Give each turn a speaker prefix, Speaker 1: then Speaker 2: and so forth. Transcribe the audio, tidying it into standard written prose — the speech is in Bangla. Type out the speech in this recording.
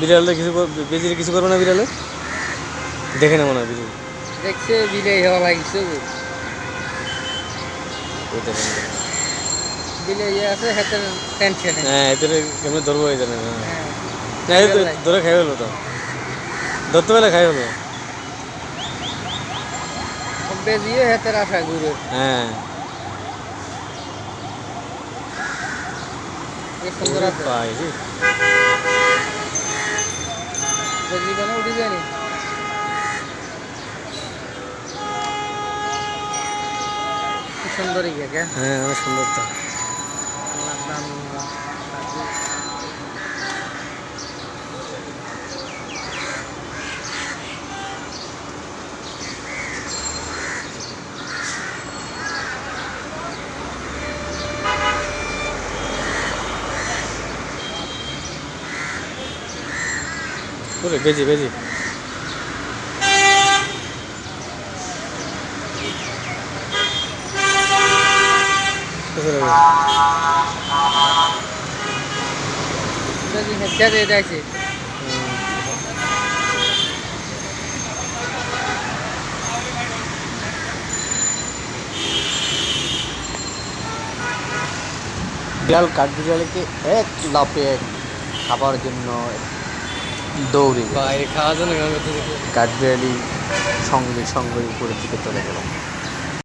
Speaker 1: বিড়ালে কিছু বেজিরে কিছু করবে না বিড়ালে? দেখে না মনে হয় বিড়াল।
Speaker 2: দেখছে বিলে হওয়া লাগছে
Speaker 1: ওই দেখেন।
Speaker 2: বিলে ইয়ে আছে হাতের টেনশনে।
Speaker 1: হ্যাঁ এদের কেমন ধরবো এই জানে না।
Speaker 2: হ্যাঁ
Speaker 1: না এই তো ধরে খাই হলো তো, ধরতে পেলে খাই হলো।
Speaker 2: বেজিয়ে হাতের আশা ঘুরে।
Speaker 1: হ্যাঁ
Speaker 2: সুন্দর আছে
Speaker 1: পাই রে।
Speaker 2: বেজি কেন উঠে যায়নি সুন্দরী কে
Speaker 1: হ্যাঁ অনেক সুন্দর তো। ওরে বেজি বেজি।
Speaker 2: বেজি হেডটা দিয়ে দিয়েছে
Speaker 3: বিড়াল কাঠবিড়ালিকে এক লাফে খাবার জন্য দৌড়ে গেল।
Speaker 1: বাইরে খাওয়ার জন্য কেমন করতে দেখে।
Speaker 3: কাঠবিড়ালি সঙ্গে সঙ্গে উপরের দিকে চলে গেল।